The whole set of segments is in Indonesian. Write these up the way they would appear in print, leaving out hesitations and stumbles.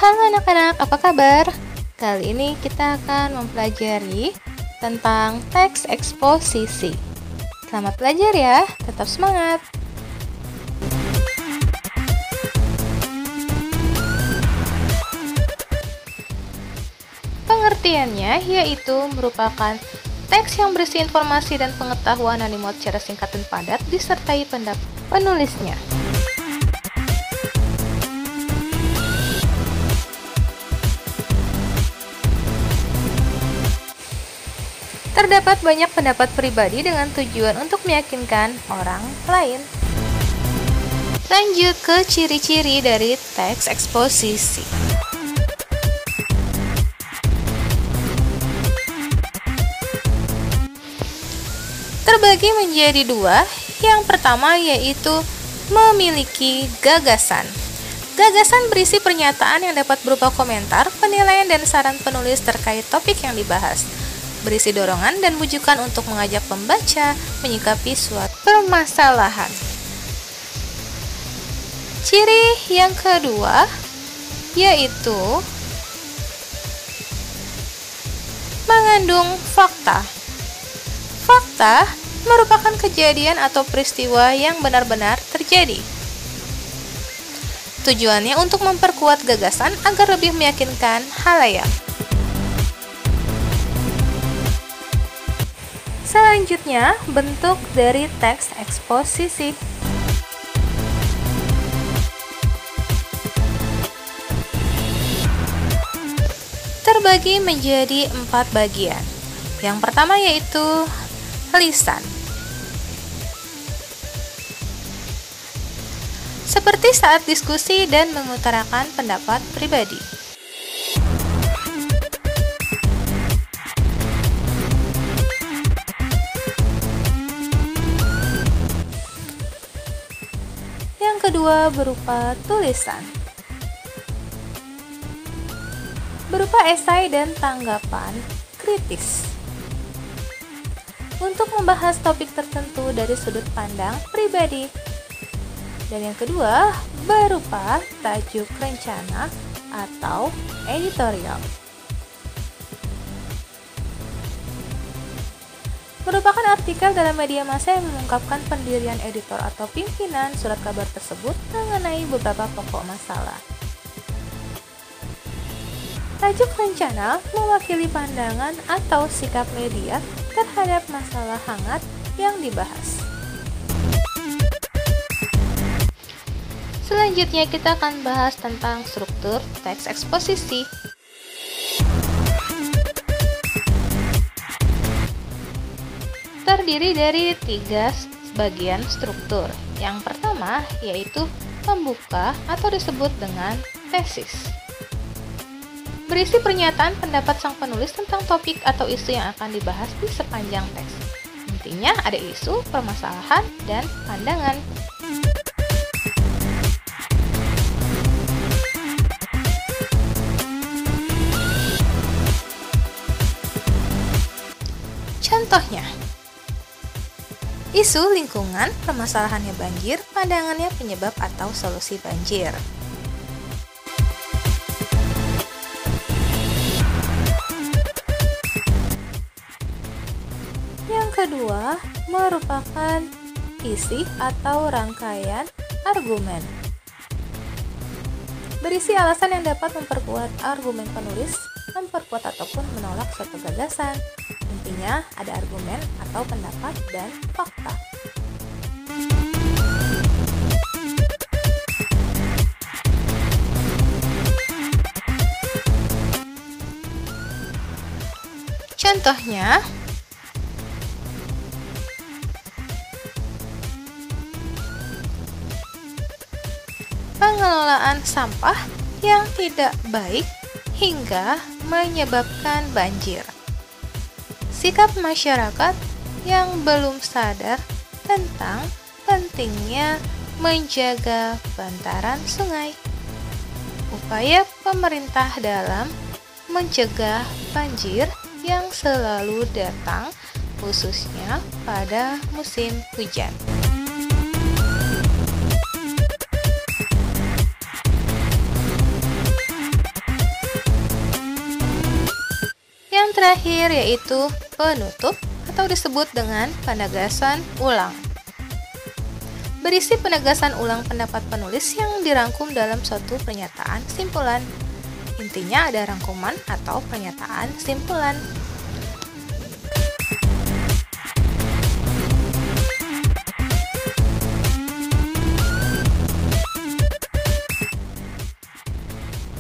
Halo anak-anak, apa kabar? Kali ini kita akan mempelajari tentang teks eksposisi. Selamat belajar ya, tetap semangat! Pengertiannya yaitu merupakan teks yang berisi informasi dan pengetahuan yang dimuat secara singkat dan padat disertai pendapat penulisnya. Terdapat banyak pendapat pribadi dengan tujuan untuk meyakinkan orang lain. Lanjut ke ciri-ciri dari teks eksposisi. Terbagi menjadi dua. Yang pertama yaitu memiliki gagasan. Gagasan berisi pernyataan yang dapat berupa komentar, penilaian, dan saran penulis terkait topik yang dibahas. Berisi dorongan dan bujukan untuk mengajak pembaca menyikapi suatu permasalahan. Ciri yang kedua yaitu mengandung fakta. Fakta merupakan kejadian atau peristiwa yang benar-benar terjadi. Tujuannya untuk memperkuat gagasan agar lebih meyakinkan halayak. Selanjutnya, bentuk dari teks eksposisi. Terbagi menjadi 4 bagian. Yang pertama yaitu lisan. Seperti saat diskusi dan mengutarakan pendapat pribadi. Kedua berupa tulisan, berupa esai dan tanggapan kritis untuk membahas topik tertentu dari sudut pandang pribadi. Dan yang kedua berupa tajuk rencana atau editorial, merupakan artikel dalam media massa yang mengungkapkan pendirian editor atau pimpinan surat kabar tersebut mengenai beberapa pokok masalah. Tajuk rencana mewakili pandangan atau sikap media terhadap masalah hangat yang dibahas. Selanjutnya kita akan bahas tentang struktur teks eksposisi. Terdiri dari 3 bagian struktur. Yang pertama yaitu pembuka atau disebut dengan tesis. Berisi pernyataan pendapat sang penulis tentang topik atau isu yang akan dibahas di sepanjang teks. Intinya ada isu, permasalahan, dan pandangan. Contohnya, isu lingkungan, permasalahannya banjir, pandangannya penyebab atau solusi banjir. Yang kedua merupakan isi atau rangkaian argumen. Berisi alasan yang dapat memperkuat argumen penulis, memperkuat ataupun menolak suatu gagasan. Intinya ada argumen atau pendapat dan fakta. Contohnya, pengelolaan sampah yang tidak baik hingga menyebabkan banjir. Sikap masyarakat yang belum sadar tentang pentingnya menjaga bantaran sungai. Upaya pemerintah dalam mencegah banjir yang selalu datang, khususnya pada musim hujan. terakhir yaitu penutup atau disebut dengan penegasan ulang. Berisi penegasan ulang pendapat penulis yang dirangkum dalam suatu pernyataan simpulan. Intinya ada rangkuman atau pernyataan simpulan.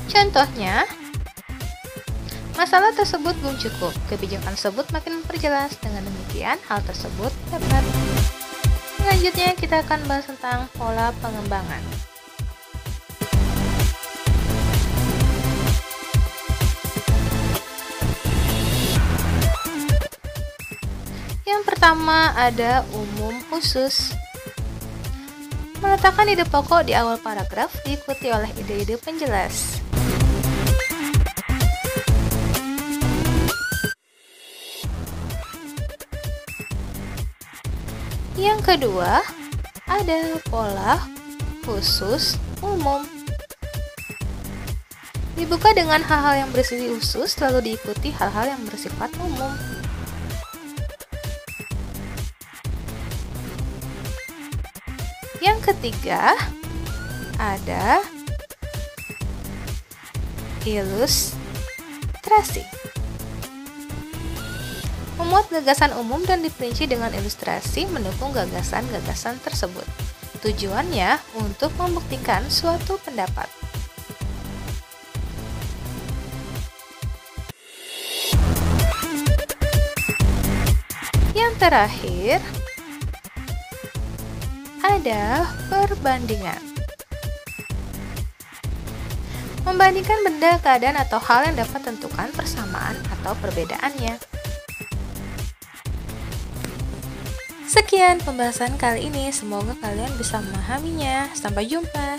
Contohnya, masalah tersebut belum cukup, kebijakan tersebut makin memperjelas. Dengan demikian, hal tersebut dapat. Selanjutnya, kita akan bahas tentang pola pengembangan. Yang pertama ada umum khusus. Meletakkan ide pokok di awal paragraf diikuti oleh ide-ide penjelas. Yang kedua, ada pola khusus umum. Dibuka dengan hal-hal yang bersifat khusus, lalu diikuti hal-hal yang bersifat umum. Yang ketiga, ada ilustrasi. Memuat gagasan umum dan diperinci dengan ilustrasi mendukung gagasan-gagasan tersebut. Tujuannya untuk membuktikan suatu pendapat. Yang terakhir, ada perbandingan. Membandingkan benda, keadaan, atau hal yang dapat tentukan persamaan atau perbedaannya. Sekian pembahasan kali ini, semoga kalian bisa memahaminya. Sampai jumpa.